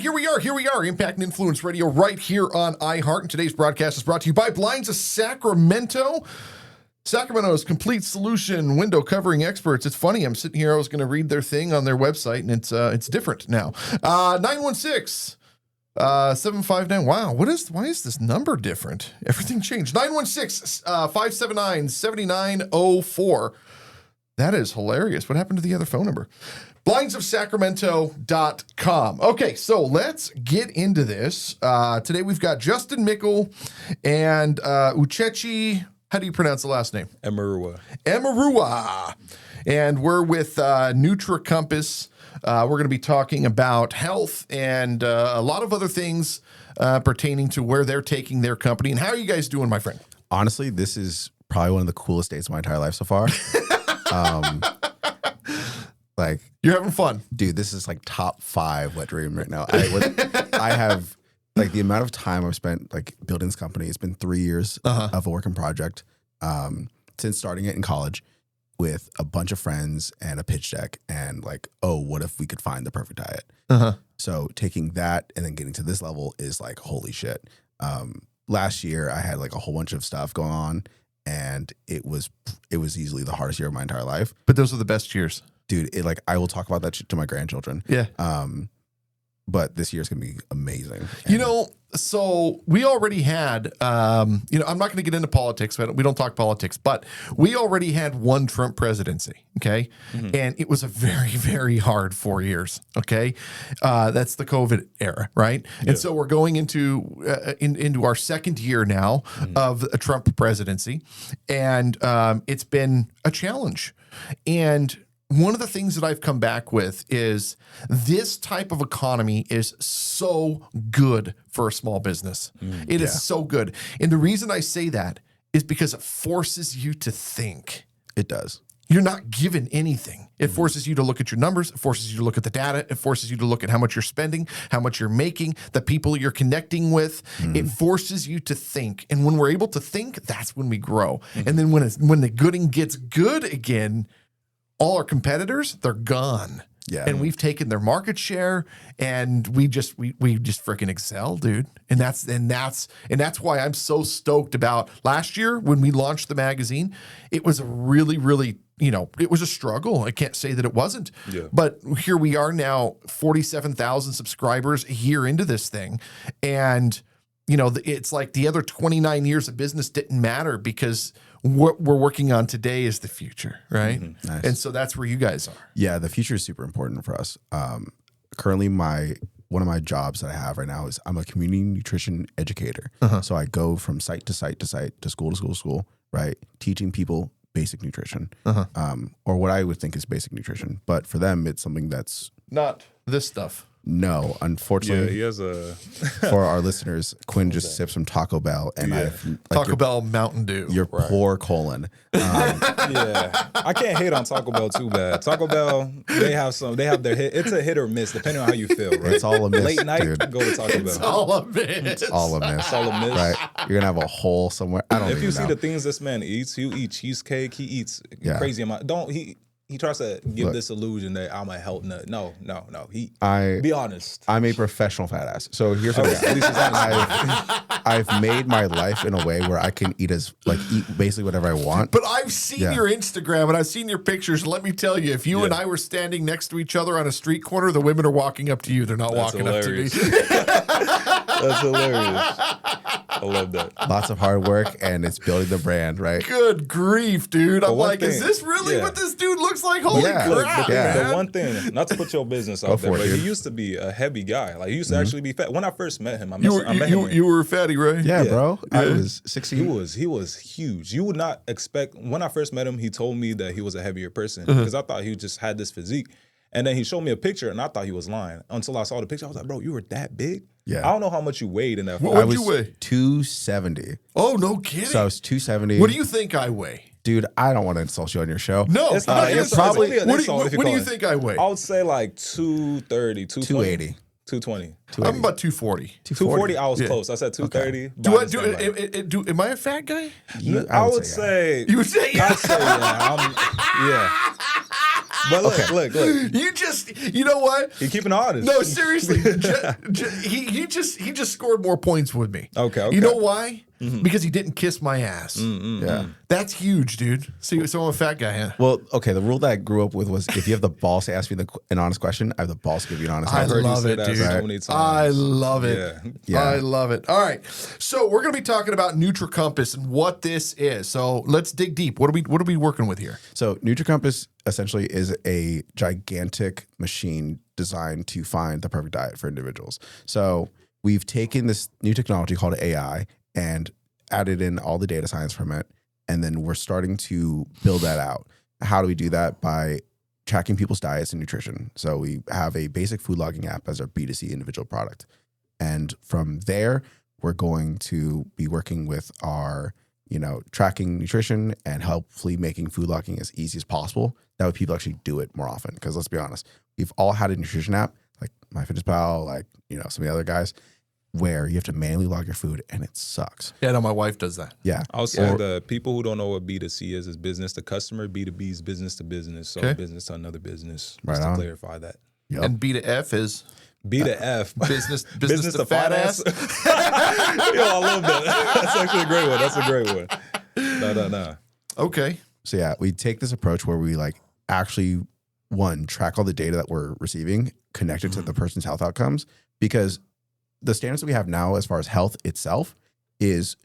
Here we are. Impact and Influence Radio right here on iHeart. And today's broadcast is brought to you by Blinds of Sacramento. Sacramento's complete solution window covering experts. It's funny. I'm sitting here. I was going to read their thing on their website, and it's different now. 916 759. Wow. Why is this number different? Everything changed. 916 579 7904. That is hilarious. What happened to the other phone number? Blindsofsacramento.com. Okay, so let's get into this. Today we've got Justin Mickle and Uchechi, how do you pronounce the last name? Emeruwa. And we're with Nutra Compass. We're going to be talking about health and a lot of other things pertaining to where they're taking their company. And how are you guys doing, my friend? Honestly, this is probably one of the coolest days of my entire life so far. Like, you're having fun, dude. This is like top 5 wet dream right now. I have like the amount of time I've spent like building this company. It's been 3 years of a working project since starting it in college with a bunch of friends and a pitch deck and like, oh, what if we could find the perfect diet? So taking that and then getting to this level is like, holy shit. Last year I had like a whole bunch of stuff going on and it was easily the hardest year of my entire life. But those are the best years. Dude, I will talk about that shit to my grandchildren. Yeah. But this year's going to be amazing. So we already had, I'm not going to get into politics. We don't talk politics, but we already had one Trump presidency, okay? Mm-hmm. And it was a very, very hard 4 years, okay? That's the COVID era, right? Yeah. And so we're going into our second year now of a Trump presidency, and it's been a challenge. And one of the things that I've come back with is this type of economy is so good for a small business. It is so good. And the reason I say that is because it forces you to think. It does. You're not given anything. It forces you to look at your numbers. It forces you to look at the data. It forces you to look at how much you're spending, how much you're making, the people you're connecting with. It forces you to think. And when we're able to think, that's when we grow. And then when the gooding gets good again, all our competitors, they're gone. Yeah. And we've taken their market share and we just freaking excel, dude. And that's why I'm so stoked about last year when we launched the magazine. It was a really, really, it was a struggle. I can't say that it wasn't. Yeah. But here we are now, 47,000 subscribers a year into this thing. And it's like the other 29 years of business didn't matter because what we're working on today is the future, right? Mm-hmm. Nice. And so that's where you guys are. Yeah, the future is super important for us. Currently, one of my jobs that I have right now is I'm a community nutrition educator. So I go from site to site to site, to school, right? Teaching people basic nutrition, or what I would think is basic nutrition. But for them, it's something that's not this stuff. No, unfortunately. Yeah, he has a. For our listeners, Quinn just sipped some Taco Bell, and Taco Bell Mountain Dew. Your poor colon. Yeah, I can't hate on Taco Bell too bad. Taco Bell, they have their hit. It's a hit or miss depending on how you feel. Right? It's all a miss. Late night, dude. Go to Taco Bell. It's all a miss. It's all a miss. It's all a miss. Right? You're gonna have a hole somewhere. I don't. If you see know. the things this man eats, he'll eat cheesecake. He eats crazy amount. He tries to give this illusion that I'm a health nut. No. Be honest. I'm a professional fat ass. So here's what I've made my life in a way where I can eat basically whatever I want. But I've seen your Instagram and I've seen your pictures. And let me tell you, if you and I were standing next to each other on a street corner, the women are walking up to you. They're not walking up to me. That's hilarious. I love that. Lots of hard work, and it's building the brand, right? Good grief, dude. I'm like, is this really what this dude looks like? Holy crap. The one thing, not to put your business out there, but he used to be a heavy guy. Like, he used to actually be fat. When I first met him, you were fatty, right? Yeah, bro. I was 16. He was huge. You would not expect, when I first met him, he told me that he was a heavier person because I thought he just had this physique. And then he showed me a picture, and I thought he was lying. Until I saw the picture, I was like, bro, you were that big? Yeah. I don't know how much you weighed in that photo. What did you weigh? 270. Oh, no kidding. So I was 270. What do you think I weigh? Dude, I don't want to insult you on your show. No. It's not. It's probably an insult if you What do call you it. think I weigh? I would say like 230, 220. 280. 220. I'm about 240. 240, I was close. I said 230. Okay. Am I a fat guy? I would say. You would say, yeah. I'd say, yeah. But look. You know what? You're keeping honest. No, seriously. He just scored more points with me. Okay. You know why? Because he didn't kiss my ass. Yeah. That's huge, dude. See, so I'm a fat guy, huh? Well, okay. The rule that I grew up with was if you have the balls to ask me an honest question, I have the balls to give you an honest I answer. love it, that dude. so many times. I love it. Yeah. I love it. All right. So we're going to be talking about Nutra Compass and what this is. So let's dig deep. What are we working with here? So Nutra Compass essentially is a gigantic machine designed to find the perfect diet for individuals. So we've taken this new technology called AI and added in all the data science from it. And then we're starting to build that out. How do we do that? By tracking people's diets and nutrition. So we have a basic food logging app as our B2C individual product. And from there, we're going to be working with our, tracking nutrition and hopefully making food logging as easy as possible. That way people actually do it more often. Because let's be honest, we've all had a nutrition app, like MyFitnessPal, like, some of the other guys, where you have to manually log your food and it sucks. Yeah, no, my wife does that. Yeah. I'll say the people who don't know what B2C is business to customer. B2B is business to business. So business to another business. Right Just to on. clarify that. Yep. And B to F is B to F. business to fat ass. Yo, I love that. That's actually a great one. That's a great one. No. Okay. So yeah, we take this approach where we actually track all the data that we're receiving, connect it to the person's health outcomes, because the standards that we have now as far as health itself is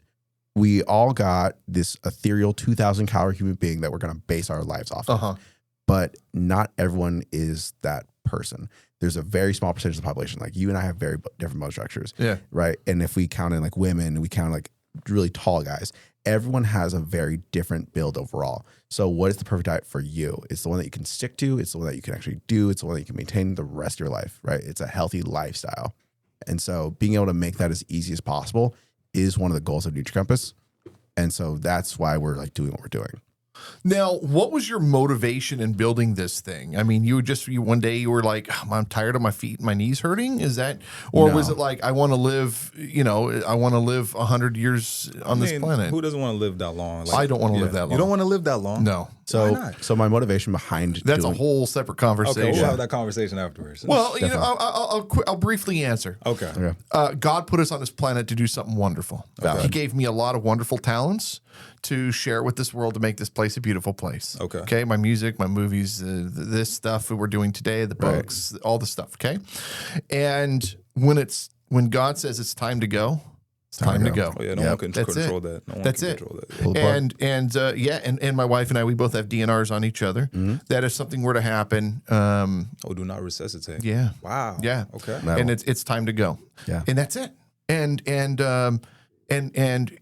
we all got this ethereal 2,000 calorie human being that we're going to base our lives off of. But not everyone is that person. There's a very small percentage of the population. Like you and I have very different bone structures. Yeah. Right. And if we count in women, we count really tall guys, everyone has a very different build overall. So what is the perfect diet for you? It's the one that you can stick to. It's the one that you can actually do. It's the one that you can maintain the rest of your life, right? It's a healthy lifestyle. And so being able to make that as easy as possible is one of the goals of Nutra Compass. And so that's why we're doing what we're doing. Now, what was your motivation in building this thing? I mean, you one day you were like, I'm tired of my feet and my knees hurting. Is that, or No. was it like, I want to live, I want to live 100 years on this planet? Who doesn't want to live that long? I don't want to live that long. You don't want to live that long? No. Why not? So my motivation behind That's doing, a whole separate conversation. Okay, we'll have that conversation afterwards. Well, I'll briefly answer. Okay. Yeah. God put us on this planet to do something wonderful. Okay. He gave me a lot of wonderful talents to share with this world to make this place a beautiful place. Okay. My music, my movies, this stuff that we're doing today, the books, all the stuff. Okay. And when God says it's time to go, it's time to go. Oh, yeah, no one can That's control it. that. No one That's can it. control that. Pull apart. And my wife and I, we both have DNRs on each other. That if something were to happen, Oh, do not resuscitate. yeah. Wow. Yeah. Okay. And it's time to go. Yeah. And that's it. And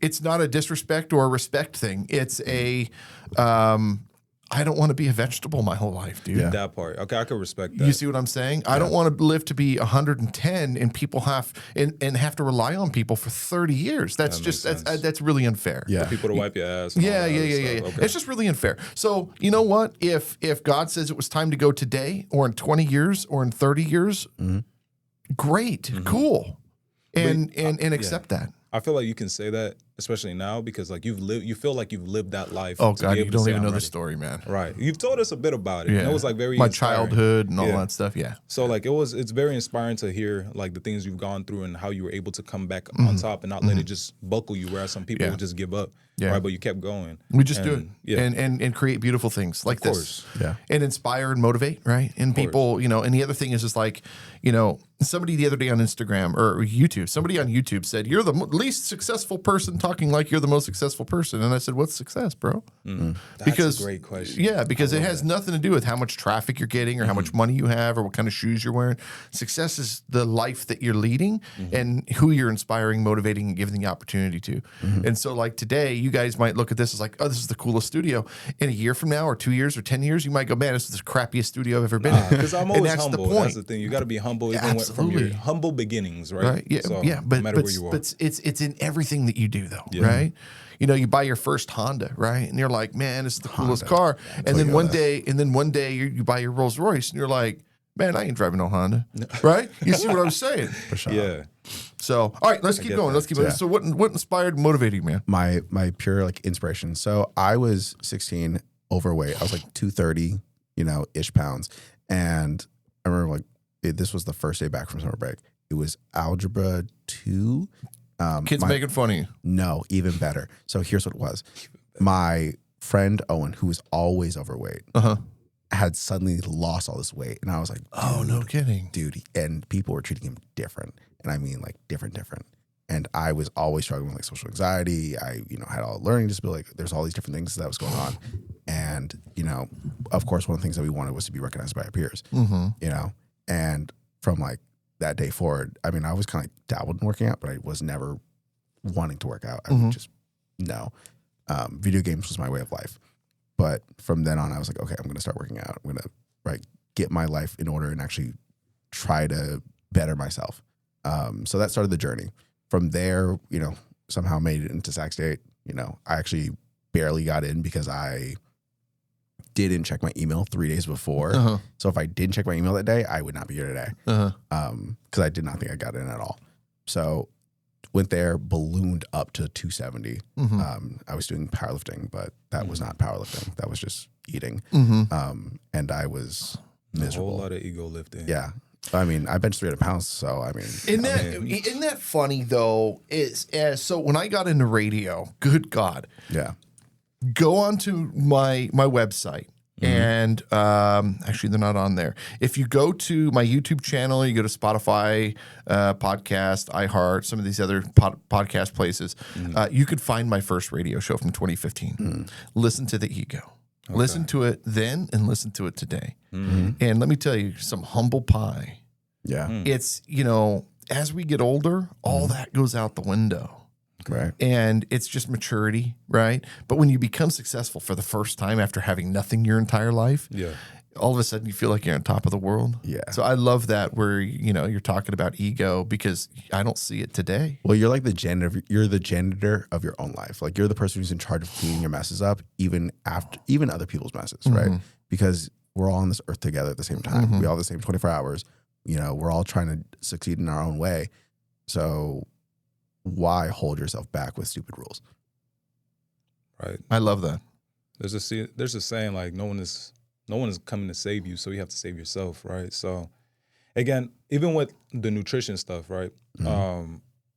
it's not a disrespect or a respect thing. It's a I don't want to be a vegetable my whole life, dude. Yeah. That part. Okay, I can respect that. You see what I'm saying? I don't want to live to be 110 and people have to rely on people for 30 years. That's makes sense. that's really unfair. Yeah. People to wipe your ass. and all Yeah. that other stuff. Okay. It's just really unfair. So you know what? If God says it was time to go today, or in 20 years, or in 30 years, great, cool, and accept that. I feel like you can say that, especially now, because you feel like you've lived that life. Oh to God, be you able to don't say, even I'm know the ready. story, man. Right. You've told us a bit about it. Yeah, And it was very my inspiring. childhood and all Yeah. that stuff. Yeah. So it's very inspiring to hear the things you've gone through and how you were able to come back on top and not let it just buckle you, whereas some people Yeah. would just give up. Yeah. Right. But you kept going. We just do it, And, yeah. and create beautiful things like Of this. course. Yeah. And inspire and motivate, right? And people, and the other thing is just somebody the other day on Instagram or YouTube, somebody on YouTube said, "You're the least successful person talking like you're the most successful person." And I said, "What's success, bro?" That's a great question. Yeah, because it has nothing to do with how much traffic you're getting or how much money you have or what kind of shoes you're wearing. Success is the life that you're leading and who you're inspiring, motivating, and giving the opportunity to. And so today, you guys might look at this as oh, this is the coolest studio. In a year from now or 2 years or 10 years, you might go, man, this is the crappiest studio I've ever been in. Because I'm And always that's humble. the point. That's the thing. You got to be humble even from your Absolutely. humble beginnings, right? Right. Yeah. So, yeah. no matter where you are. But it's in everything that you do, though. Right. You buy your first Honda, right? And you're like, man, this is the coolest car. And then one day, you buy your Rolls Royce, and you're like, man, I ain't driving no Honda, right? You see what I'm saying? For sure. Yeah. So, all right, let's keep going. Let's keep going. So, what inspired, and motivated you, man? My pure inspiration. So I was 16, overweight. I was 230, ish pounds. And I remember like this was the first day back from summer break. It was algebra 2. Kids making fun of you. No, even better. So here's what it was. My friend Owen, who was always overweight, had suddenly lost all this weight. And I was like, oh, no kidding. Dude. And people were treating him different. And I mean like different. And I was always struggling with like social anxiety. I, had all learning disability. Like, there's all these different things that was going on. And, of course, one of the things that we wanted was to be recognized by our peers, and from like that day forward, I mean, I was kind of dabbled in working out, but I was never wanting to work out. I would just, no. Video games was my way of life. But from then on, I was like, okay, I'm going to start working out. I'm going to get my life in order and actually try to better myself. So that started the journey. From there, somehow made it into Sac State. I actually barely got in because I didn't check my email 3 days before. So if I didn't check my email that day, I would not be here today. Because I did not think I got in at all. So went there, ballooned up to 270. I was doing powerlifting, but that was not powerlifting. That was just eating. And I was miserable. A whole lot of ego lifting. Yeah. I mean, I benched 300 pounds, so I mean. Isn't that funny though? So when I got into radio, good God. Yeah. Go onto my website. And actually, they're not on there. If you go to my YouTube channel, you go to Spotify, podcast, iHeart, some of these other podcast places, you could find my first radio show from 2015. Listen to the ego. Okay. Listen to it then and listen to it today. And let me tell you, some humble pie. Yeah. It's, as we get older, all that goes out the window. Right. And it's just maturity, right? But when you become successful for the first time after having nothing your entire life, all of a sudden you feel like you're on top of the world. Yeah. So I love that where, you're talking about ego because I don't see it today. Well, you're like the janitor. You're the janitor of your own life. Like you're the person who's in charge of cleaning your messes up, even other people's messes, right? Because we're all on this earth together at the same time. We all have the same 24 hours. We're all trying to succeed in our own way. So why hold yourself back with stupid rules? Right. I love that. There's a saying like no one is coming to save you, so you have to save yourself, right? So again, even with the nutrition stuff, right?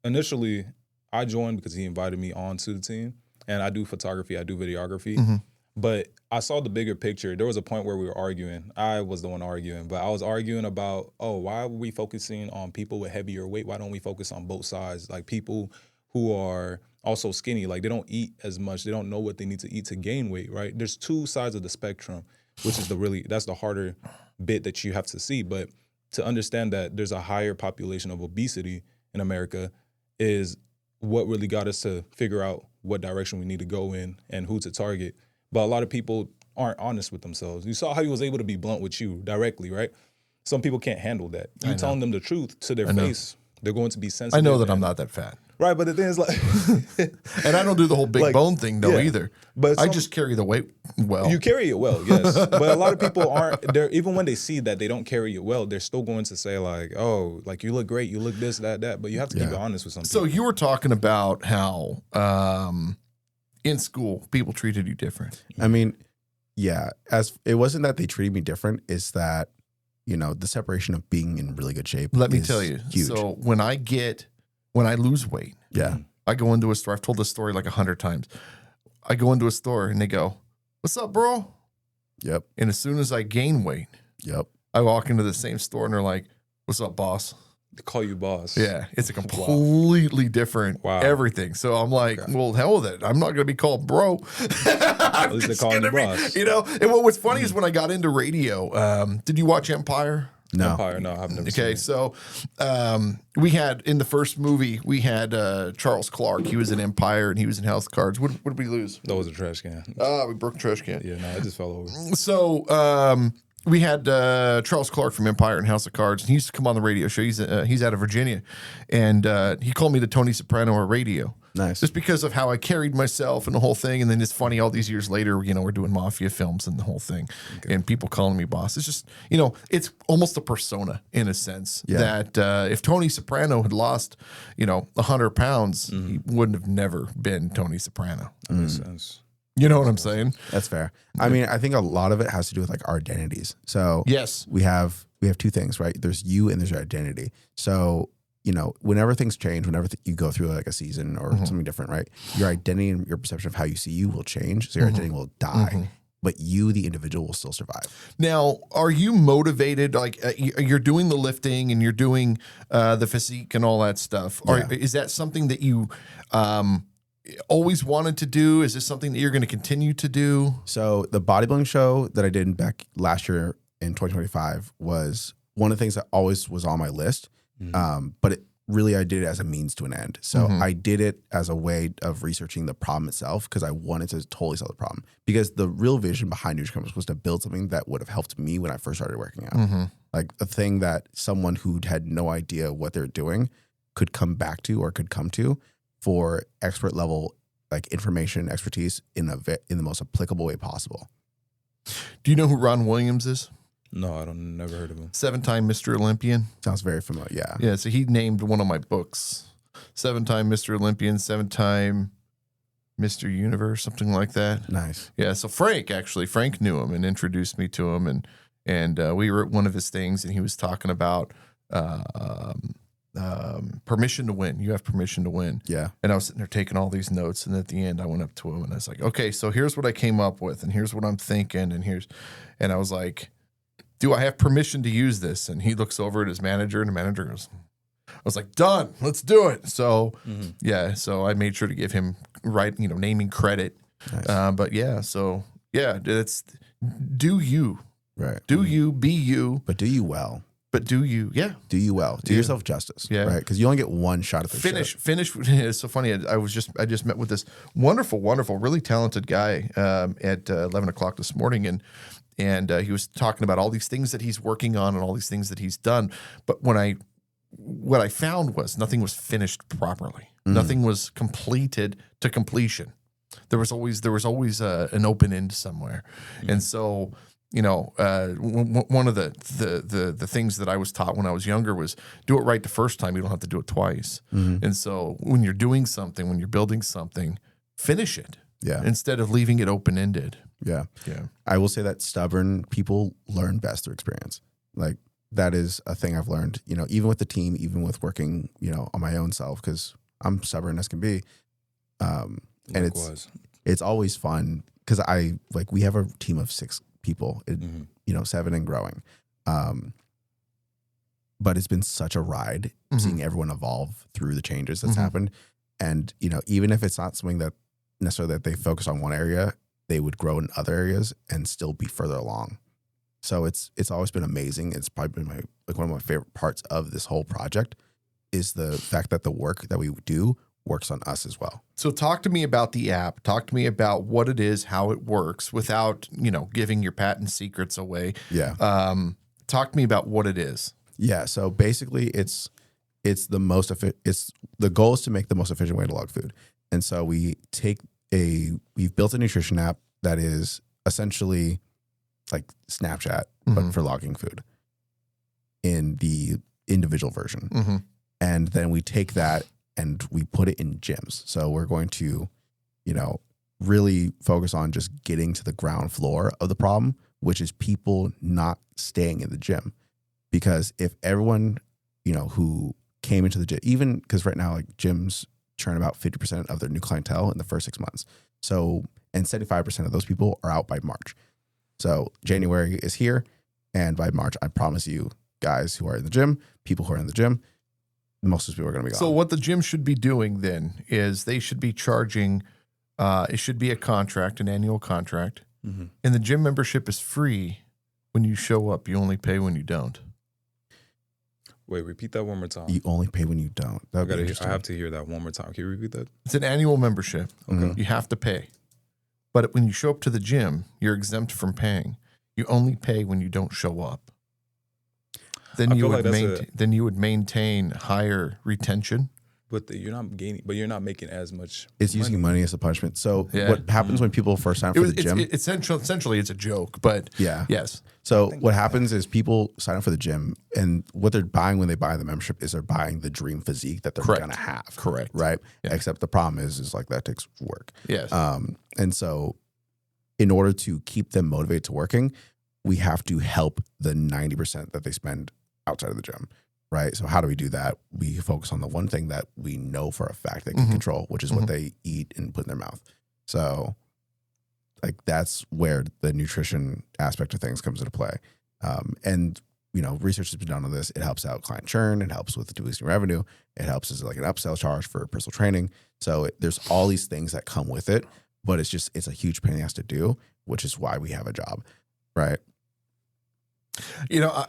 Initially I joined because he invited me onto the team, and I do photography, I do videography. But I saw the bigger picture. There was a point where we were arguing. I was the one arguing, but I was arguing about, why are we focusing on people with heavier weight? Why don't we focus on both sides? Like people who are also skinny, like they don't eat as much. They don't know what they need to eat to gain weight, right? There's two sides of the spectrum, which is that's the harder bit that you have to see. But to understand that there's a higher population of obesity in America is what really got us to figure out what direction we need to go in and who to target. But a lot of people aren't honest with themselves. You saw how he was able to be blunt with you directly, right? Some people can't handle that. You telling them the truth to their face, they're going to be sensitive. I know that I'm not that fat. Right, but the thing is like... and I don't do the whole big bone thing, though, either. But I just carry the weight well. You carry it well, yes. But a lot of people aren't... Even when they see that they don't carry it well, they're still going to say like, oh, like you look great, you look this, that. But you have to keep it honest with some people. So you were talking about how... in school, people treated you different. I mean, yeah, as it wasn't that they treated me different, it's that, the separation of being in really good shape. Let me tell you. Huge. So when I lose weight, I go into a store. I've told this story like 100 times. I go into a store and they go, "What's up, bro?" Yep. And as soon as I gain weight, I walk into the same store and they're like, "What's up, boss?" They call you boss. Yeah, it's a completely different everything. So I'm like, well, hell with it. I'm not going to be called bro. At least they're calling you boss. And what was funny is when I got into radio, did you watch Empire? No. Empire, no, I've never seen it. So we had, in the first movie, we had Charles Clark. He was in Empire and he was in House of Cards. What did we lose? That was a trash can. We broke a trash can. Yeah, no, it just fell over. So we had Charles Clark from Empire and House of Cards, and he used to come on the radio show. He's out of Virginia, and he called me the Tony Soprano of radio. Nice. Just because of how I carried myself and the whole thing. And then it's funny, all these years later, we're doing mafia films and the whole thing, and people calling me boss. It's just, it's almost a persona in a sense that if Tony Soprano had lost, 100 pounds, he wouldn't have never been Tony Soprano. That makes sense. You know what I'm saying? That's fair. I mean, I think a lot of it has to do with like our identities. So Yes. we have two things, right? There's you and there's your identity. So, you know, whenever things change, whenever you go through like a season or something different, right? Your identity and your perception of how you see you will change. So your identity will die, but you, the individual, will still survive. Now, are you motivated? Like you're doing the lifting and you're doing the physique and all that stuff. Is that something that you always wanted to do? Is this something that you're going to continue to do? So the bodybuilding show that I did back last year in 2025 was one of the things that always was on my list. But it really, I did it as a means to an end. So I did it as a way of researching the problem itself because I wanted to totally solve the problem. Because the real vision behind Nutra Compass was to build something that would have helped me when I first started working out. Like a thing that someone who had no idea what they're doing could come back to or could come to for expert level like information, expertise in the most applicable way possible. Do you know who Ron Williams is? No, I don't. Never heard of him. 7-time Mr. Olympian. Sounds very familiar. Yeah. Yeah. So he named one of my books 7-time Mr. Olympian, 7-time Mr. Universe, something like that. Nice. Yeah. So Frank knew him and introduced me to him, and we were at one of his things, and he was talking about permission to win. You have permission to win. Yeah. And I was sitting there taking all these notes, and at the end, I went up to him and I was like, "Okay, so here's what I came up with, and here's what I'm thinking, and I was like, do I have permission to use this?" And he looks over at his manager, and the manager goes, I was like, "Done, let's do it." So yeah, so I made sure to give him naming credit. Nice. But yeah, so yeah, it's do you. Right. Do you, be you. But do you well. But do you, yeah. Do you well. Do yourself justice. Yeah. Right. Because you only get one shot at the Finish. It's so funny. I just met with this wonderful, really talented guy at 11 o'clock this morning, and he was talking about all these things that he's working on and all these things that he's done. But what I found was nothing was finished properly. Nothing was completed to completion. There was always an open end somewhere, and so. One of the things that I was taught when I was younger was do it right the first time. You don't have to do it twice. And so when you're doing something, when you're building something, finish it. Yeah. Instead of leaving it open-ended. Yeah. Yeah. I will say that stubborn people learn best through experience. Like that is a thing I've learned, even with the team, even with working, on my own self, because I'm stubborn as can be. And it's always fun because we have a team of 6 people, 7 and growing. But it's been such a ride seeing everyone evolve through the changes that's happened. And, even if it's not something that necessarily that they focus on one area, they would grow in other areas and still be further along. So it's always been amazing. It's probably been one of my favorite parts of this whole project is the fact that the work that we do works on us as well. So talk to me about the app. Talk to me about what it is, how it works without, giving your patent secrets away. Yeah. Talk to me about what it is. Yeah. So basically it's the goal is to make the most efficient way to log food. And so we've built a nutrition app that is essentially like Snapchat, but for logging food in the individual version. And then we take that and we put it in gyms. So we're going to, really focus on just getting to the ground floor of the problem, which is people not staying in the gym. Because if everyone, who came into the gym, even because right now, like gyms churn about 50% of their new clientele in the first 6 months. So, and 75% of those people are out by March. So January is here. And by March, I promise you guys who are in the gym, people who are in the gym, most of those people are going to be gone. So what the gym should be doing then is they should be charging, it should be a contract, an annual contract. And the gym membership is free when you show up. You only pay when you don't. Wait, repeat that one more time. You only pay when you don't. I have to hear that one more time. Can you repeat that? It's an annual membership. Okay. You have to pay. But when you show up to the gym, you're exempt from paying. You only pay when you don't show up. Then you would maintain higher retention. But you're not making as much. It's using money as a punishment. So what happens when people first sign up for the gym? Essentially, it's a joke, but yes. So what happens is people sign up for the gym, and what they're buying when they buy the membership is they're buying the dream physique that they're going to have. Correct. Right? Yeah. Except the problem is like that takes work. Yes. And so in order to keep them motivated to working, we have to help the 90% that they spend outside of the gym, right? So how do we do that? We focus on the one thing that we know for a fact they can control, which is what they eat and put in their mouth. So like that's where the nutrition aspect of things comes into play. And research has been done on this. It helps out client churn. It helps with boosting revenue. It helps as like an upsell charge for personal training. So there's all these things that come with it, but it's a huge pain in the ass to do, which is why we have a job, right?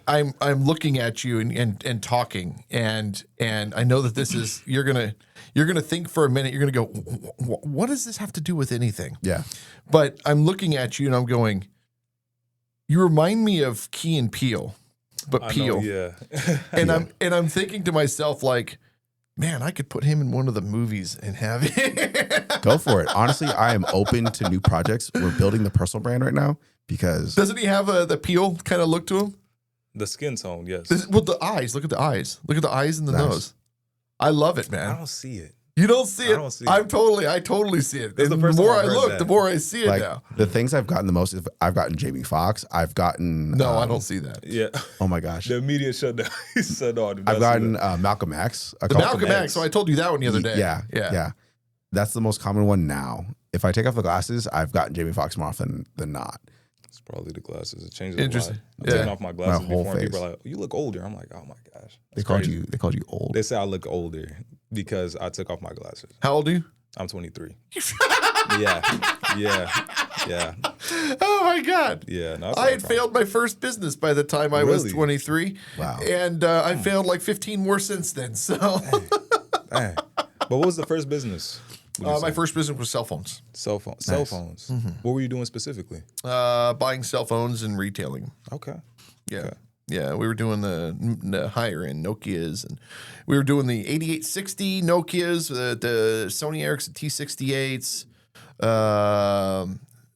I'm looking at you and talking, and I know that this is you're gonna think for a minute. You're gonna go, what does this have to do with anything? Yeah. But I'm looking at you and I'm going, you remind me of Key and Peele, but Peele. Yeah. And I'm thinking to myself like, man, I could put him in one of the movies and have it. Go for it. Honestly, I am open to new projects. We're building the personal brand right now because Doesn't he have the Peele kind of look to him? The skin tone, yes. With the eyes. Look at the eyes. Look at the eyes and the Nice. nose. I love it, man. I don't see it. You don't see it? I don't see it. I totally see it. That's the And first the more time I I've heard look, that. the more I see it like now. the things I've gotten the most is I've gotten Jamie Foxx. I've gotten No, I don't see that. Yeah. Oh my gosh. The media shut down. He said, "No, I do not I've see gotten that." Malcolm X. The Malcolm X. So I told you that one the other day. Yeah. That's the most common one now. If I take off the glasses, I've gotten Jamie Foxx more often than not. It's probably the glasses. It changes Interesting. a lot. I'm taking Yeah. off my glasses whole before, and people face. are like, "You look older." I'm like, "Oh my gosh." They It's called crazy. you old. They say I look older because I took off my glasses. How old are you? I'm 23. Yeah. Oh my God. Yeah. No, that's I not a had problem. failed my first business by the time I was Really? 23. Wow. And I failed like 15 more since then. So Dang. But what was the first business? Would you my say? first business was cell phones. Cell phones. Cell phones. What were you doing specifically? Buying cell phones and retailing. Okay. Yeah. Okay. Yeah, we were doing the higher end Nokias, and we were doing the 8860 Nokias, the Sony Ericsson T68s,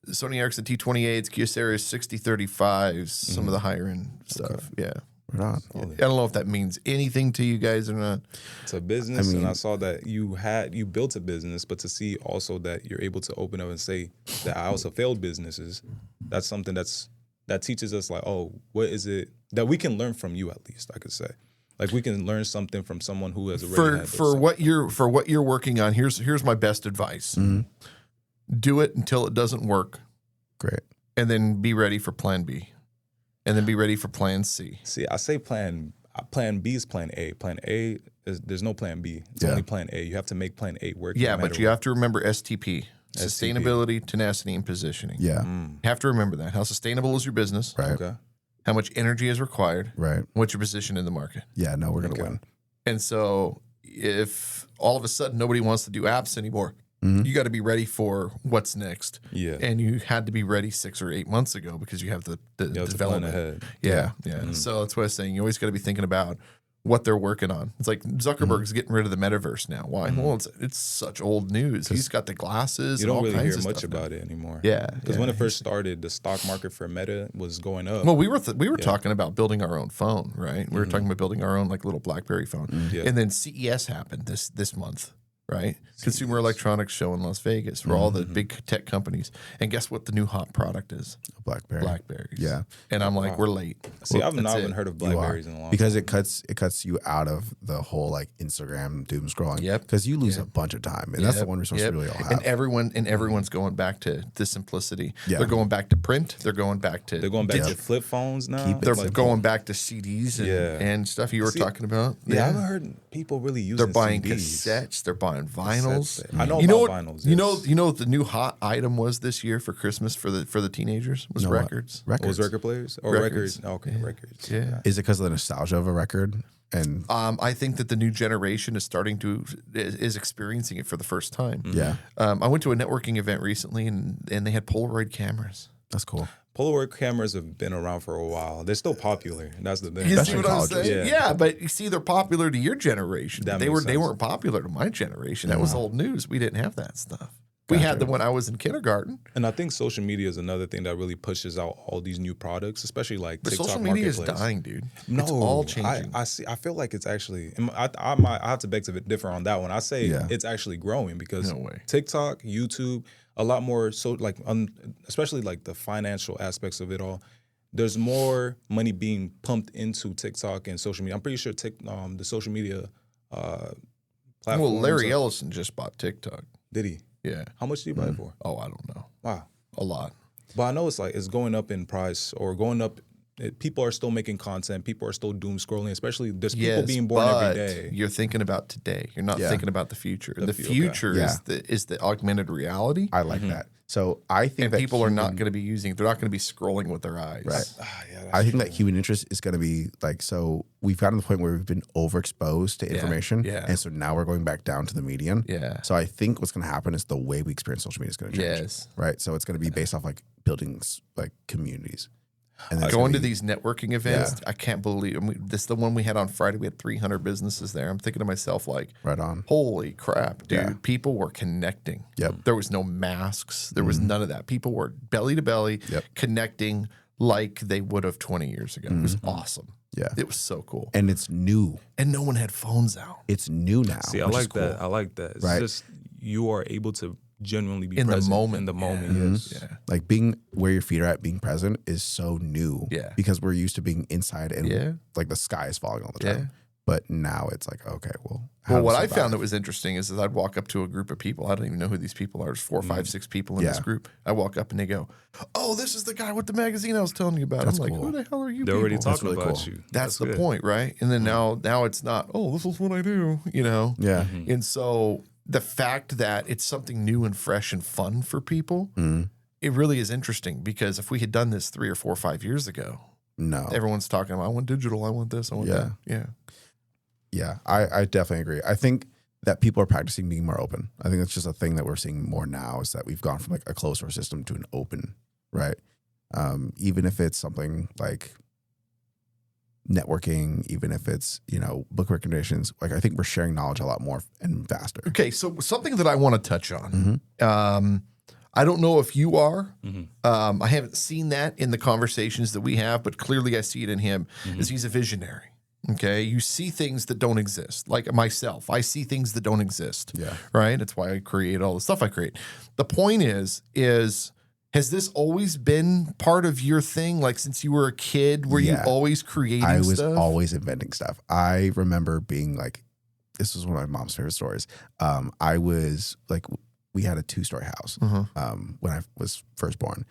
Sony Ericsson T28s, Kyocera 6035s, some of the higher end stuff. Yeah. Right on. I don't know if that means anything to you guys or not. It's a business, I mean- and I saw that you built a business, but to see also that you're able to open up and say that I also failed businesses, that's something that teaches us like, oh, what is it that we can learn from you? At least I could say, like we can learn something from someone who has already had For what you're working on. Here's my best advice: do it until it doesn't work, Great. and then be ready for Plan B, and then be ready for Plan C. See, I say plan B is plan A. Plan A is there's no plan B. It's Yeah. only plan A. You have to make plan A work. Yeah, no but matter you what. have to remember STP. Sustainability, tenacity, and positioning. Yeah. You have to remember that. How sustainable is your business? Right. Okay. How much energy is required? Right. What's your position in the market? Yeah. No, we're gonna Okay. win. And so if all of a sudden nobody wants to do apps anymore, you got to be ready for what's next. Yeah. And you had to be ready 6 or 8 months ago because you have the You have to plan development. ahead. Yeah. So that's what I was saying. You always got to be thinking about what they're working on. It's like Zuckerberg's getting rid of the metaverse now. Why? Well, it's such old news. He's got the glasses. You and all don't really kinds hear of much stuff now. about it anymore. Yeah, Because when it first started, the stock market for Meta was going up. Well, we were talking about building our own phone, right? We were talking about building our own like little BlackBerry phone, Yeah. and then CES happened this month, right? Consumer Electronics Show in Las Vegas for all the big tech companies, and guess what? The new hot product is BlackBerry. Blackberries. Yeah. and I'm like, we're late. See, I've That's not it. even heard of You are. Blackberries in a long Because time. it cuts you out of the whole like Instagram doom scrolling. Yep. Because you lose a bunch of time, and that's the one responsibility I'll have. And everyone's going back to the simplicity. Yeah. They're going back to print. They're going back to They're going back to flip phones now. Keep it They're simple. going back to CDs and, Yeah. and stuff you were See, talking about. Yeah, I haven't heard people really using They're buying CDs. cassettes. They're buying vinyls. I know you know about what, vinyls, You know, yes. you know what the new hot item was this year for Christmas for the teenagers was know what? records. What was Records. record players or Records. records? Okay, records. Yeah. Is it because of the nostalgia of a record? And I think that the new generation is is experiencing it for the first time. yeah, I went to a networking event recently and they had Polaroid cameras. that's cool. Polaroid cameras have been around for a while. They're still popular. That's the thing. You That's see in what I'm colleges. saying? Yeah. Yeah, but you see, they're popular to your generation. That They makes they sense. weren't popular to my generation. That was old news. We didn't have that stuff. We had them when I was in kindergarten. And I think social media is another thing that really pushes out all these new products, especially like But TikTok social media is Marketplace. dying, dude. No, It's all changing. I see. I feel like it's actually. I have to beg to differ on that one. I say it's actually growing because No way. TikTok, YouTube, a lot more. So like, especially like the financial aspects of it all. There's more money being pumped into TikTok and social media. I'm pretty sure the social media platforms. Well, Larry Ellison just bought TikTok. Did he? Yeah. How much did he buy it for? Oh, I don't know. Wow. A lot. But I know it's going up in price or going up. People are still making content. People are still doom scrolling, especially there's people being born every day. You're thinking about today. You're not thinking about the future. The okay. future is the augmented reality. I like that. So I think And that people are not going to be they're not going to be scrolling with their eyes. Right. Yeah, I think that human interest is going to be like, so we've gotten to the point where we've been overexposed to information. Yeah. And so now we're going back down to the median. Yeah. So I think what's going to happen is the way we experience social media is going to change. Yes. Right. So it's going to be based off like building like communities. And then Going to these networking events, I can't believe. I mean, this is the one we had on Friday. We had 300 businesses there. I'm thinking to myself, like, right on. holy crap, dude! Yeah. People were connecting. Yep. There was no masks. There was none of that. People were belly to belly connecting like they would have 20 years ago. It was awesome. Yeah. It was so cool. And it's new. And no one had phones out. It's new now. See, I which is like that. cool. I like that. It's Right. just you are able to genuinely be In the present moment. In the moment, yes. Yeah. Like being where your feet are at, being present is so new. Yeah. Because we're used to being inside and like the sky is falling all the time. Yeah. But now it's like, okay, well, Well, what I found that was interesting is I'd walk up to a group of people. I don't even know who these people are. There's 4, 5, 6 people in this group. I walk up and they go, "Oh, this is the guy with the magazine I was telling you about." That's I'm like, cool. "Who the hell are you?" They're already people? talking really about cool. you. That's the good. point, right? And then now it's not. Oh, this is what I do. You know. Yeah. And so the fact that it's something new and fresh and fun for people, it really is interesting because if we had done this 3 or 4 or 5 years ago, No. everyone's talking about, I want digital, I want this, I want that. Yeah. Yeah, I definitely agree. I think that people are practicing being more open. I think that's just a thing that we're seeing more now is that we've gone from like a closed source system to an open, right? Even if it's something like networking, even if it's, book recommendations, like I think we're sharing knowledge a lot more and faster. Okay, so something that I want to touch on. I don't know if you are. I haven't seen that in the conversations that we have, but clearly I see it in him as he's a visionary. Okay, you see things that don't exist. Like myself, I see things that don't exist. Yeah. Right? That's why I create all the stuff I create. The point is has this always been part of your thing? Like since you were a kid, were you always creating I was stuff? always inventing stuff. I remember being like, this was one of my mom's favorite stories. I was like, we had a 2-story house when I was first born.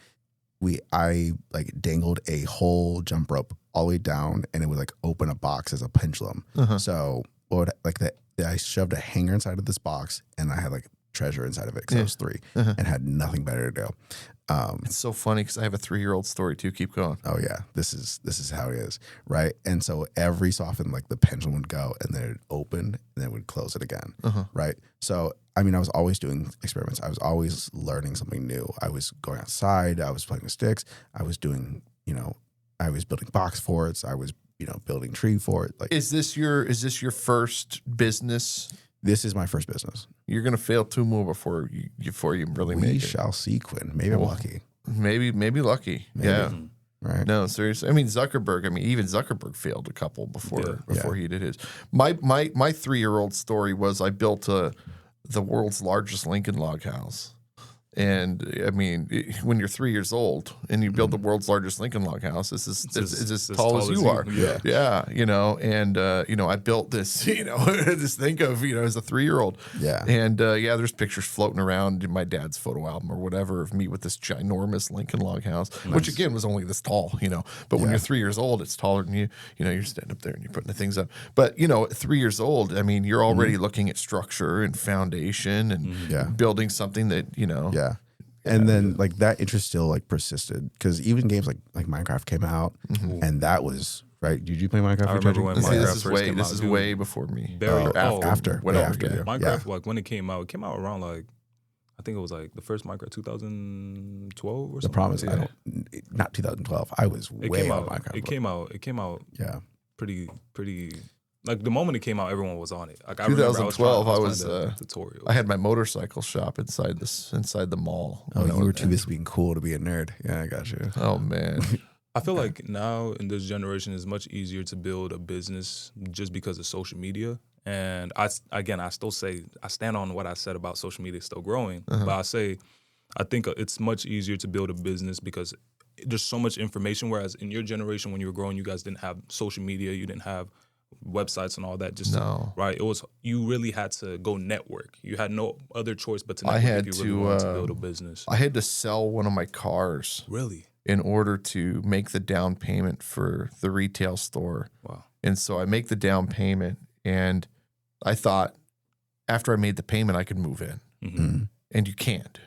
I like dangled a whole jump rope all the way down, and it would like open a box as a pendulum. So I shoved a hanger inside of this box, and I had like treasure inside of it because I was 3 and had nothing better to do. It's so funny because I have a 3-year-old story too. Keep going. Oh yeah, this is how it is, right? And so every so often, like the pendulum would go, and then it'd open, and then it would close it again, right? So I mean, I was always doing experiments. I was always learning something new. I was going outside. I was playing with sticks. I was doing, I was building box forts. I was, building tree fort. Like, Is this your first business? this is my first business. You're gonna fail 2 more before you really We make it. shall see, Quinn. Maybe I'm lucky, Maybe lucky. Yeah. right? No, seriously. I mean, even Zuckerberg failed a couple before he did his. My 3-year-old story was I built the world's largest Lincoln log house. And I mean, when you're 3 years old and you build the world's largest Lincoln log house, it's as tall as you are. Yeah. And I built this, this thing of, as a 3-year-old. Yeah. And there's pictures floating around in my dad's photo album or whatever of me with this ginormous Lincoln log house, which again was only this tall, But when you're 3 years old, it's taller than you. You're standing up there and you're putting the things up. But at 3 years old, I mean, you're already looking at structure and foundation and building something that Yeah. And then like that interest still like persisted because even games like Minecraft came out and that was right. Did you play Minecraft? I remember when See, Minecraft first came this out, is dude. way before me. after. Whatever. After. Yeah. Minecraft, like when it came out around like I think it was like the first Minecraft 2012 or something. The problem is like not 2012. I was way on Minecraft. It came out. Yeah. pretty Like the moment it came out, everyone was on it. Like I remember 2012, I was trying the tutorial. I had my motorcycle shop inside the mall. Oh, you were too busy being cool to be a nerd. Yeah, I got you. Oh man. I feel like now in this generation, it's much easier to build a business just because of social media. And I still say, I stand on what I said about social media still growing. But I think it's much easier to build a business because there's so much information. Whereas in your generation, when you were growing, you guys didn't have social media, you didn't have websites and all that. Right? It was, you really had to go network. You had no other choice but to network if you really wanted to build a business. I had to sell one of my cars. Really? In order to make the down payment for the retail store. Wow. And so I make the down payment, and I thought after I made the payment, I could move in. Mm-hmm. And you can't.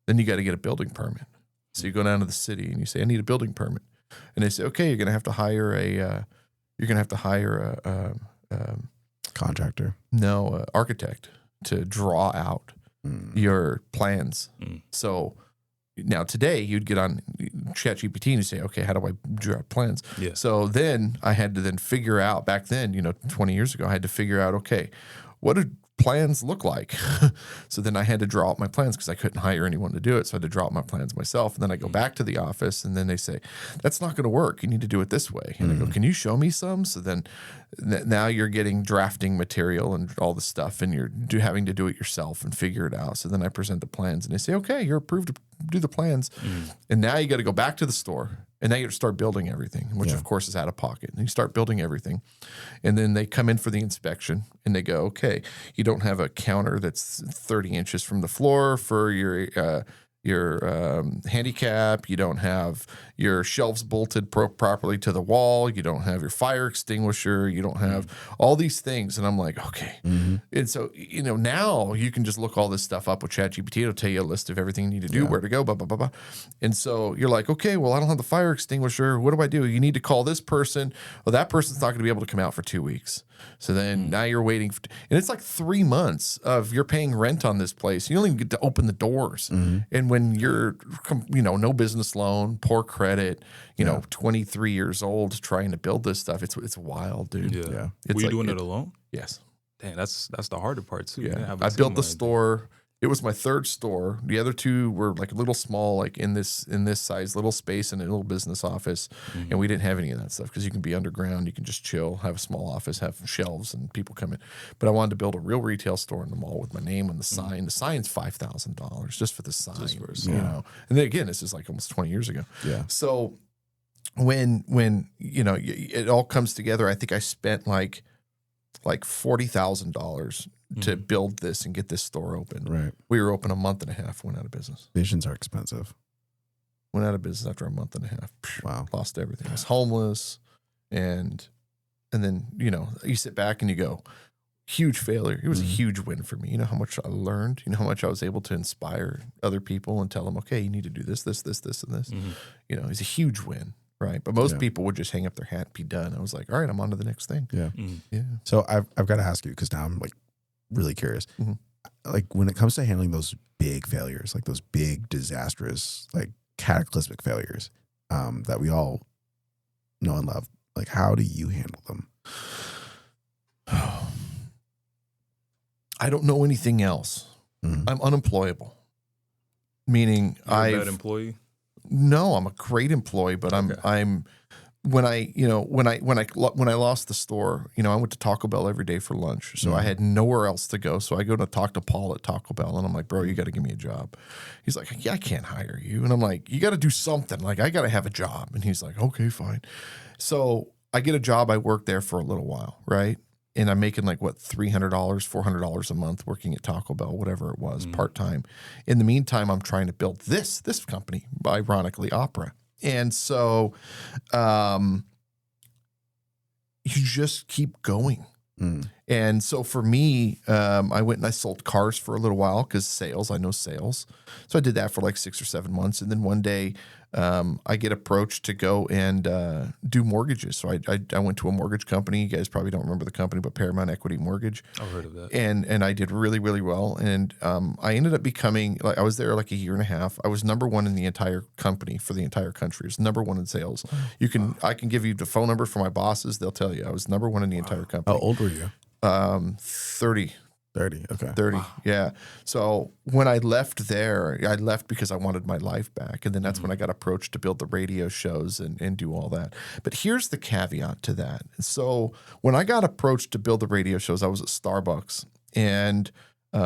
Then you got to get a building permit. So you go down to the city and you say, I need a building permit. And they say, okay, you're going to have to hire a Contractor. No, architect to draw out your plans. So now today you'd get on ChatGPT and you say, okay, how do I draw plans? Yeah. So then I had to then figure out, back then, 20 years ago, I had to figure out, okay, what do plans look like? So then I had to draw out my plans because I couldn't hire anyone to do it. So I had to draw out my plans myself. And then I go back to the office and then they say, that's not going to work. You need to do it this way. And I go, can you show me some? So then now you're getting drafting material and all the stuff and you're having to do it yourself and figure it out. So then I present the plans and they say, okay, you're approved to do the plans. And now you got to go back to the store. And now you have to start building everything, which of course is out of pocket. And you start building everything. And then they come in for the inspection and they go, okay, you don't have a counter that's 30 inches from the floor for your handicap. You don't have your shelves bolted properly to the wall. You don't have your fire extinguisher. You don't have all these things. And I'm like, okay. And so, now you can just look all this stuff up with ChatGPT. It'll tell you a list of everything you need to do, where to go, blah, blah, blah, blah. And so you're like, okay, well, I don't have the fire extinguisher. What do I do? You need to call this person. Well, that person's not going to be able to come out for 2 weeks. So then now you're waiting and it's like 3 months of you're paying rent on this place. You don't even get to open the doors. And when you're, no business loan, poor credit, 23 years old trying to build this stuff, it's wild, dude. Yeah. It's Were you doing it alone? Yes. Dang, that's the harder part too. Yeah. I built the store. It was my third store. The other two were like a little small, like in this size little space in a little business office. And we didn't have any of that stuff because you can be underground. You can just chill, have a small office, have shelves, and people come in. But I wanted to build a real retail store in the mall with my name on the sign. The sign's $5,000 just for the sign. And then again, this is like almost 20 years ago. Yeah. So when it all comes together, I think I spent like $40,000 to build this and get this store open. Right. We were open a month and a half, went out of business. Visions are expensive. Went out of business after a month and a half. Wow. Lost everything. I was homeless. And then, you sit back and you go, huge failure. It was a huge win for me. You know how much I learned? You know how much I was able to inspire other people and tell them, okay, you need to do this, this, this, this, and this. It's a huge win. Right. But most people would just hang up their hat and be done. I was like, all right, I'm on to the next thing. Yeah. Yeah. So I've got to ask you, because now I'm like really curious. Like when it comes to handling those big failures, like those big, disastrous, like cataclysmic failures that we all know and love, like how do you handle them? I don't know anything else. I'm unemployable. Meaning You're a bad employee? No, I'm a great employee, but I'm when I lost the store, I went to Taco Bell every day for lunch. So I had nowhere else to go. So I go to talk to Paul at Taco Bell and I'm like, bro, you got to give me a job. He's like, yeah, I can't hire you. And I'm like, you got to do something. Like, I got to have a job. And he's like, okay, fine. So I get a job. I work there for a little while, right? And I'm making like $300, $400 a month working at Taco Bell, whatever it was, part-time. In the meantime, I'm trying to build this company, ironically, Opera. And so you just keep going. And so for me, I went and I sold cars for a little while because sales, I know sales. So I did that for like 6 or 7 months. And then one day I get approached to go and do mortgages. So I went to a mortgage company. You guys probably don't remember the company, but Paramount Equity Mortgage. I've heard of that. And I did really, really well. And I ended up becoming, like, I was there like a year and a half. I was number one in the entire company for the entire country. I was number one in sales. I can give you the phone number for my bosses. They'll tell you I was number one in the entire company. How old were you? 30. 30. Okay. 30. Wow. Yeah. So when I left there, I left because I wanted my life back. And then that's when I got approached to build the radio shows and do all that. But here's the caveat to that. So when I got approached to build the radio shows, I was at Starbucks and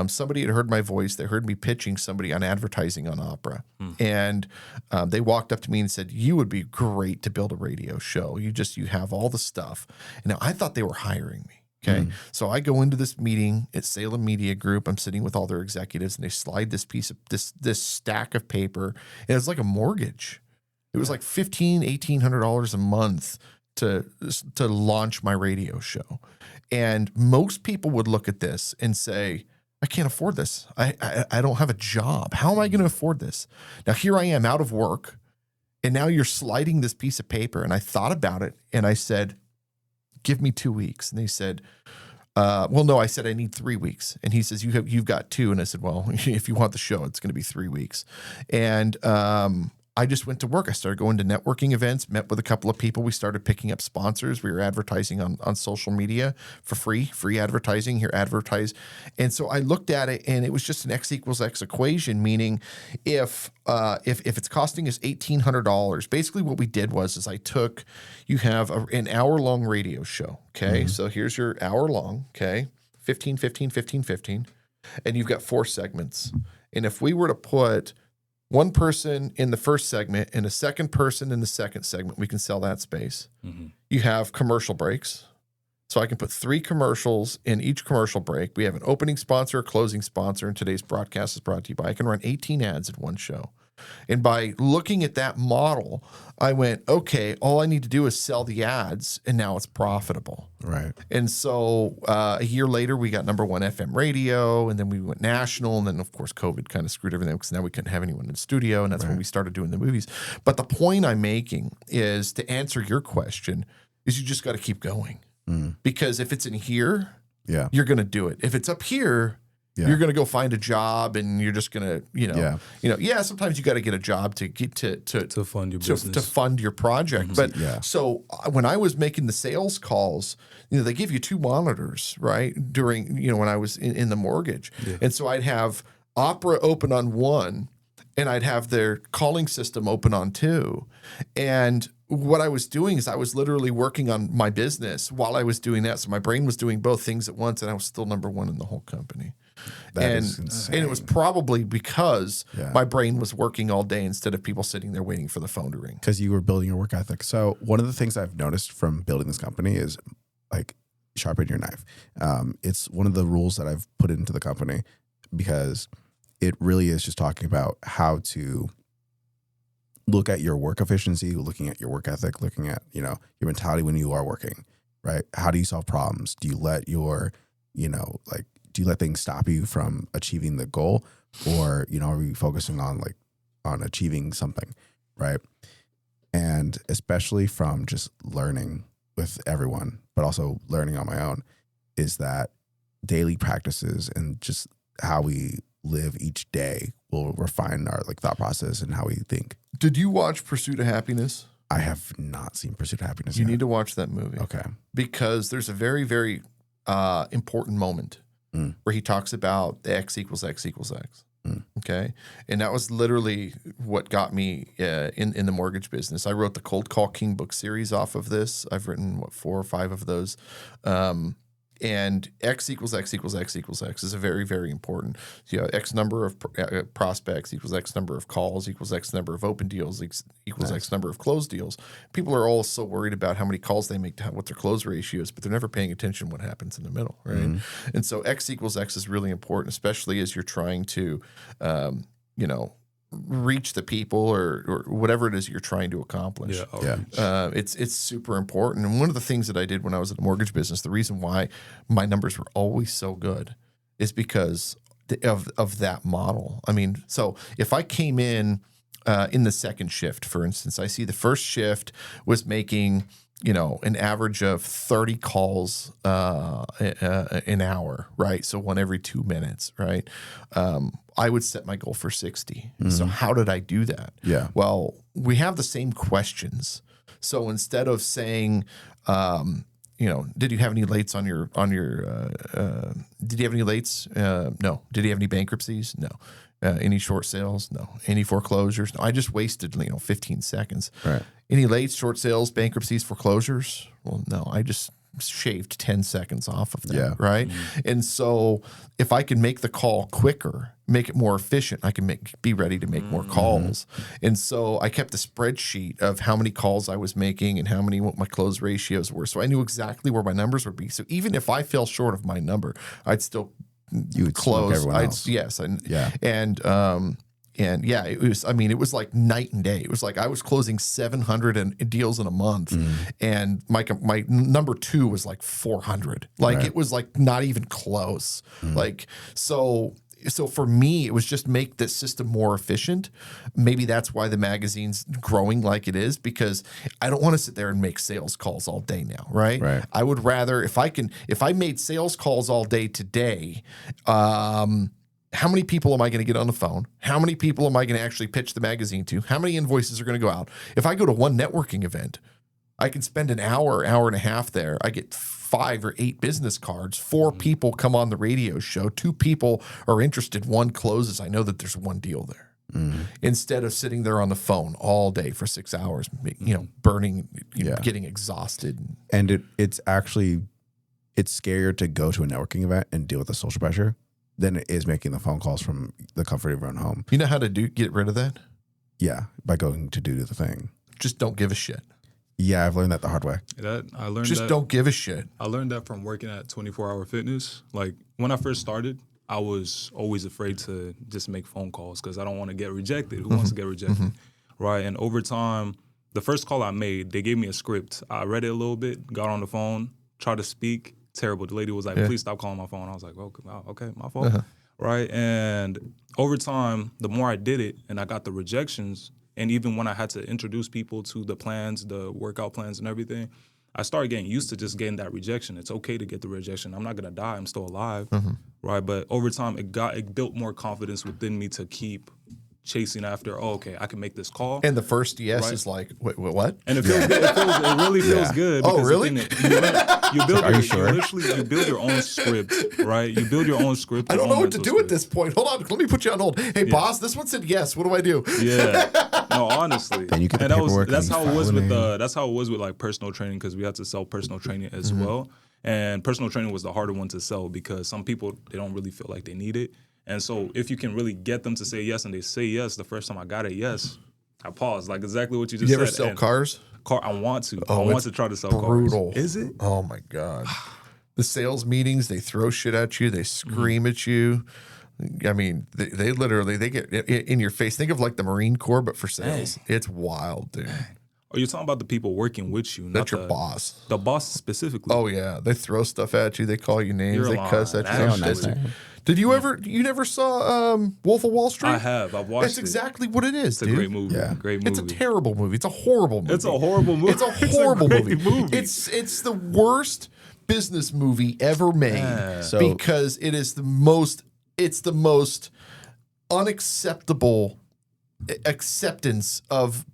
somebody had heard my voice. They heard me pitching somebody on advertising on Opera. And they walked up to me and said, you would be great to build a radio show. You have all the stuff. And now I thought they were hiring me. Okay. So I go into this meeting at Salem Media Group. I'm sitting with all their executives and they slide this piece of this stack of paper. And it's like a mortgage. It was like $1,800 a month to launch my radio show. And most people would look at this and say, I can't afford this. I don't have a job. How am I going to afford this? Now here I am out of work. And now you're sliding this piece of paper. And I thought about it and I said, give me 2 weeks. And they said, well, no, I said, I need 3 weeks. And he says, you've got 2. And I said, well, if you want the show, it's going to be 3 weeks. And I just went to work. I started going to networking events, met with a couple of people. We started picking up sponsors. We were advertising on social media for free advertising here, advertise. And so I looked at it and it was just an X equals X equation, meaning if it's costing us $1,800, basically what we did was you have an hour-long radio show, okay? So here's your hour-long, okay? 15, 15, 15, 15. And you've got 4 segments. And if we were to put one person in the first segment and a second person in the second segment, we can sell that space. You have commercial breaks. So I can put 3 commercials in each commercial break. We have an opening sponsor, a closing sponsor, and today's broadcast is brought to you by. I can run 18 ads in one show. And by looking at that model, I went, okay, all I need to do is sell the ads, and now it's profitable. Right. And so a year later, we got number 1 FM radio, and then we went national, and then, of course, COVID kind of screwed everything because now we couldn't have anyone in the studio, and that's when we started doing the movies. But the point I'm making is, to answer your question, is you just got to keep going. Because if it's in here, you're going to do it. If it's up here, you're going to go find a job, and you're just going to, sometimes you got to get a job to get to fund your business, to fund your project. But so when I was making the sales calls, they give you 2 monitors, right? During, when I was in the mortgage. And so I'd have Opera open on one, and I'd have their calling system open on 2. And what I was doing is I was literally working on my business while I was doing that. So my brain was doing both things at once, and I was still number 1 in the whole company. That is insane. And it was probably because my brain was working all day instead of people sitting there waiting for the phone to ring. Because you were building your work ethic. So one of the things I've noticed from building this company is, like, sharpen your knife. It's one of the rules that I've put into the company, because it really is just talking about how to look at your work efficiency, looking at your work ethic, looking at, your mentality when you are working, right? How do you solve problems? Do you let do you let things stop you from achieving the goal, or, are you focusing on achieving something, right? And especially from just learning with everyone, but also learning on my own, is that daily practices and just how we live each day will refine our thought process and how we think. Did you watch Pursuit of Happiness? I have not seen Pursuit of Happiness You yet. need to watch that movie. Okay. Because there's a very, very important moment where he talks about the X equals X equals X. Okay. And that was literally what got me in the mortgage business. I wrote the Cold Call King book series off of this. I've written 4 or 5 of those. And X equals X equals X equals X is a very, very important. X number of prospects equals X number of calls equals X number of open deals equals X number of closed deals. People are all so worried about how many calls they make, what their close ratio is, but they're never paying attention to what happens in the middle, right? And so X equals X is really important, especially as you're trying to, reach the people or whatever it is you're trying to accomplish. It's super important. And one of the things that I did when I was in the mortgage business, the reason why my numbers were always so good is because of that model. I mean, so if I came in the second shift, for instance, I see the first shift was making, an average of 30 calls an hour, right? So one every 2 minutes, right? I would set my goal for 60. So how did I do that? Yeah. Well, we have the same questions. So instead of saying, did you have any lates did you have any lates? No. Did you have any bankruptcies? No. Any short sales? No. Any foreclosures? No. I just wasted 15 seconds. Right. Any late short sales, bankruptcies, foreclosures? Well, no. I just shaved 10 seconds off of them. Right. And so if I can make the call quicker, make it more efficient, I can be ready to make more calls. And so I kept a spreadsheet of how many calls I was making and what my close ratios were. So I knew exactly where my numbers would be. So even if I fell short of my number, I'd still close. Yes. It was like night and day. It was like I was closing 700 deals in a month, and my number 2 was like 400. It was like not even close. So for me, it was just make the system more efficient. Maybe that's why the magazine's growing like it is, because I don't want to sit there and make sales calls all day now, right? I would rather, if I made sales calls all day today, how many people am I going to get on the phone? How many people am I going to actually pitch the magazine to? How many invoices are going to go out? If I go to one networking event, I can spend an hour and a half there. I get 5 or 8 business cards. 4 people come on the radio show. 2 people are interested. 1 closes. I know that there's 1 deal there. Instead of sitting there on the phone all day for 6 hours, burning, getting exhausted. And it's scarier to go to a networking event and deal with the social pressure than it is making the phone calls from the comfort of your own home. You know how to get rid of that? Yeah, by going to do the thing. Just don't give a shit. Yeah, I've learned that the hard way. Don't give a shit. I learned that from working at 24 Hour Fitness. Like when I first started, I was always afraid to just make phone calls because I don't want to get rejected. Who wants to get rejected? Right. And over time, the first call I made, they gave me a script. I read it a little bit, got on the phone, tried to speak. Terrible. The lady was like, please stop calling my phone. I was like, okay, my fault. Right. And over time, the more I did it and I got the rejections, and even when I had to introduce people to the plans, the workout plans and everything, I started getting used to just getting that rejection. It's okay to get the rejection. I'm not going to die. I'm still alive. Right. But over time, it built more confidence within me to keep chasing after, I can make this call. And the first yes is like, wait, what? And it feels good. It really feels good. Oh, really? Are you sure? You build your own script, right? You build your own script. I don't know what to do at this point. Hold on. Let me put you on hold. Hey, boss, this one said yes. What do I do? Yeah. No, honestly. And you get the paperwork. That's how it was with like personal training, because we had to sell personal training as well. And personal training was the harder one to sell because some people, they don't really feel like they need it. And so if you can really get them to say yes and they say yes, the first time I got a yes, I paused. Like exactly what you just said. You ever sell cars? I want to. I want to try to sell brutal. cars. Is it? Oh, my God. The sales meetings, they throw shit at you. They scream at you. I mean, they literally, they get in your face. Think of like the Marine Corps, but for sales. Dang. It's wild, dude. Are you talking about the people working with you? That's your boss. The boss specifically. Oh, yeah. They throw stuff at you. They call you names. They cuss at you. Did you never saw Wolf of Wall Street? I have. I've watched it. That's exactly what it is, It's a great movie. Yeah. Great movie. It's a terrible movie. It's a horrible movie. It's a horrible movie. It's a horrible movie. It's the worst business movie ever made because it is the most unacceptable acceptance of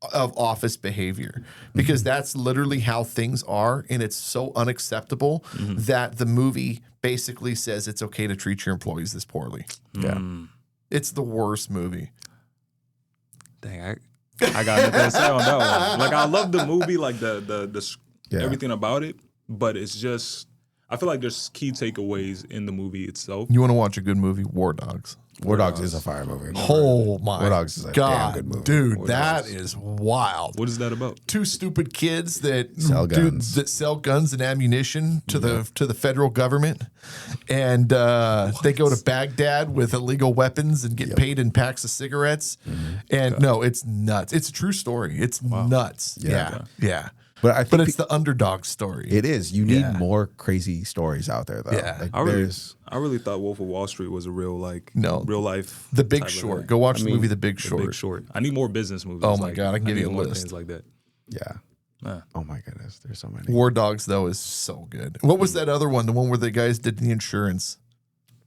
office behavior, because that's literally how things are, and it's so unacceptable that the movie basically says it's okay to treat your employees this poorly. Yeah. It's the worst movie. Dang, I got nothing to say on that one. Like, I love the movie, like the everything about it, but it's just, I feel like there's key takeaways in the movie itself. You want to watch a good movie? War Dogs. War Dogs is a fire movie. Oh my War Dogs is a God, damn good movie. dude, War that Dogs. is wild. What is that about? Two stupid kids that Sell guns. that sell guns and ammunition to the federal government, and they go to Baghdad with illegal weapons and get paid in packs of cigarettes. And no, it's nuts. It's a true story. It's nuts. Yeah. But I think But it's the underdog story. it is. You need more crazy stories out there, though. Yeah. Like, I really thought Wolf of Wall Street was a real real life. The Big type of Short. thing. Go watch the movie The Big The Short. Big Short. I need more business movies. Oh my God, I can give you a need more list. things like that. yeah. Yeah. Oh my goodness, there's so many. War Dogs though is so good. What was that other one? The one where the guys did the insurance.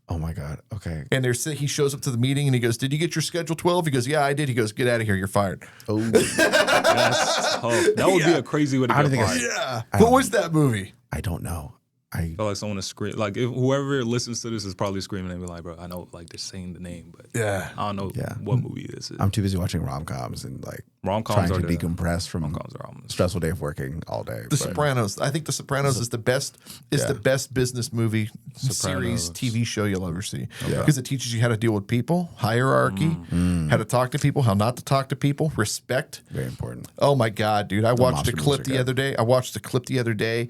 Oh my God. Okay. And he shows up to the meeting and he goes, "Did you get your schedule 12?" He goes, "Yeah, I did." He goes, "Get out of here. You're fired." Oh, That's tough. That would be a crazy way to I get don't think fired. Yeah. I What don't- was that movie? I don't know. I I feel like someone is scream. Like if whoever listens to this is probably screaming and be like, "Bro, I know like they're saying the name, but Yeah. I don't know Yeah. what movie this is." I'm too busy watching rom-coms and like Rom-coms trying are to the decompress from rom-coms are almost stressful day of working all day. The but- Sopranos. I think The Sopranos is the best business movie series TV show you'll ever see because it teaches you how to deal with people, hierarchy, how to talk to people, how not to talk to people, respect. Very important. Oh my God, dude! I watched a mobster clip movies are the good. other day.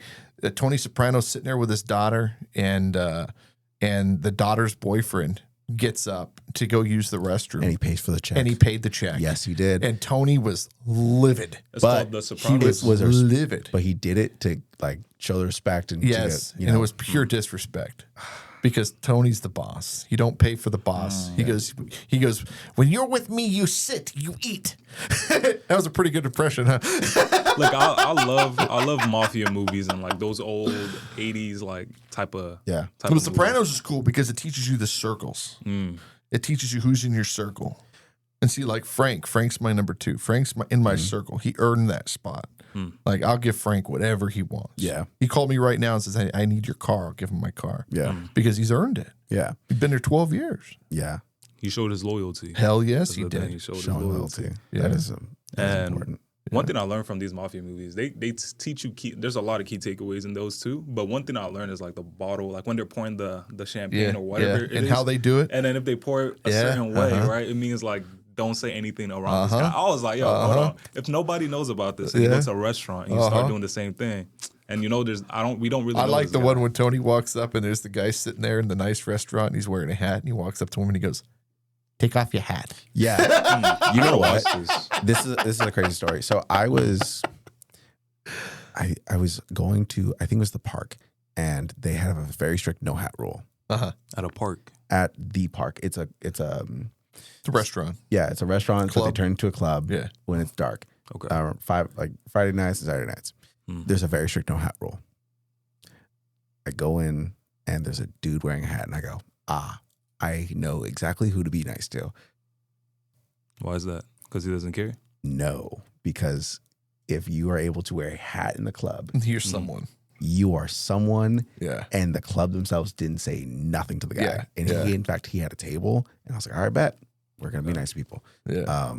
Tony Soprano's sitting there with his daughter, and the daughter's boyfriend gets up to go use the restroom, And he pays for the check. and he paid the check. Yes, he did. And Tony was livid. It's but called The He Sopranos. was livid. but he did it to like show the respect and Yes, to get, and it was pure disrespect because Tony's the boss. You don't pay for the boss. He goes, when you're with me, you sit, you eat. That was a pretty good impression, huh? Look, I love mafia movies and like those old '80s like type of Yeah. Type The of Sopranos is cool because it teaches you the circles. It teaches you who's in your circle. And see, like Frank's my number 2. Frank's in my circle. He earned that spot. Like, I'll give Frank whatever he wants. Yeah. He called me right now and says, "Hey, I need your car." I'll give him my car. Yeah. Because he's earned it. Yeah. He's been there 12 years. Yeah. He showed his loyalty. Hell yes, That's he the thing, did. He showed his Showing loyalty. loyalty. Yeah. That is And important. one thing I learned from these mafia movies, they teach you there's a lot of key takeaways in those too. But one thing I learned is like the bottle, like when they're pouring the champagne or whatever it and is, how they do it. and then if they pour it a certain way, right, it means like don't say anything around this guy. I was like, yo, hold on. If nobody knows about this, and you go to a restaurant and you start doing the same thing, and we don't really. I know like this the guy. one when Tony walks up and there's the guy sitting there in the nice restaurant and he's wearing a hat and he walks up to him and he goes, "Take off your hat." Yeah. You know what? Watch this. This is a crazy story. So I was going to, I think it was the park, and they have a very strict no hat rule Uh-huh. At a park. at the park. It's a It's a restaurant. yeah, it's a restaurant, but they Club? turn into a club Yeah. when it's dark. Okay. Friday nights and Saturday nights. There's a very strict no hat rule. I go in and there's a dude wearing a hat, and I go, I know exactly who to be nice to. Why is that? Because he doesn't care. No, because if you are able to wear a hat in the club, Here's someone. you are someone, Yeah. and the club themselves didn't say nothing to the guy. Yeah, And yeah. he, in fact, he had a table, and I was like, all right, bet. We're going to be nice people. Yeah.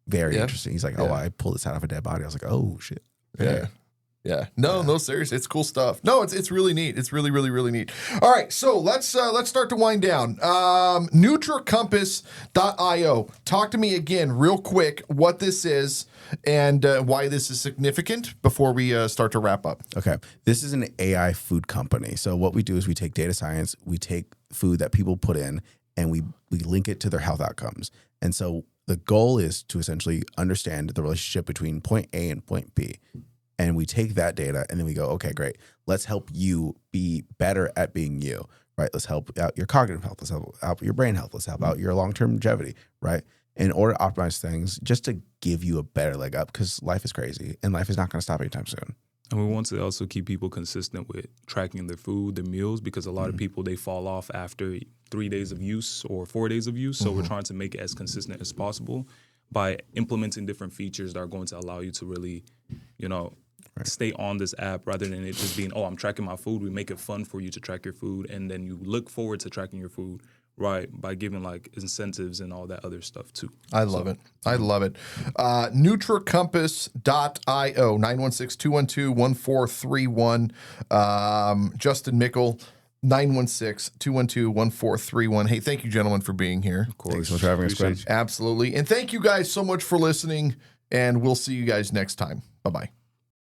Very Yeah. interesting. He's like, Yeah. I pulled this out of a dead body. I was like, oh, shit. Yeah. Yeah. No, seriously. It's cool stuff. No, it's really neat. It's really, really, really neat. All right. So let's start to wind down. NutraCompass.io. Talk to me again real quick what this is and why this is significant before we start to wrap up. Okay. This is an AI food company. So what we do is we take data science, we take food that people put in, and we link it to their health outcomes. And so the goal is to essentially understand the relationship between point A and point B. And we take that data and then we go, okay, great. Let's help you be better at being you, right? Let's help out your cognitive health. Let's help out your brain health. Let's help out your long-term longevity, right? In order to optimize things, just to give you a better leg up, because life is crazy and life is not going to stop anytime soon. And we want to also keep people consistent with tracking their food, their meals, because a lot of people, they fall off after 3 days of use or 4 days of use. So we're trying to make it as consistent as possible by implementing different features that are going to allow you to really, stay on this app rather than it just being, I'm tracking my food. We make it fun for you to track your food, and then you look forward to tracking your food right, by giving like incentives and all that other stuff too. I love it. I love it. NutraCompass.io, 916-212-1431. Justin Mickle, 916-212-1431. Hey, thank you, gentlemen, for being here. Of course. Thanks so much for having us, Ben. Absolutely. And thank you guys so much for listening, and we'll see you guys next time. Bye-bye.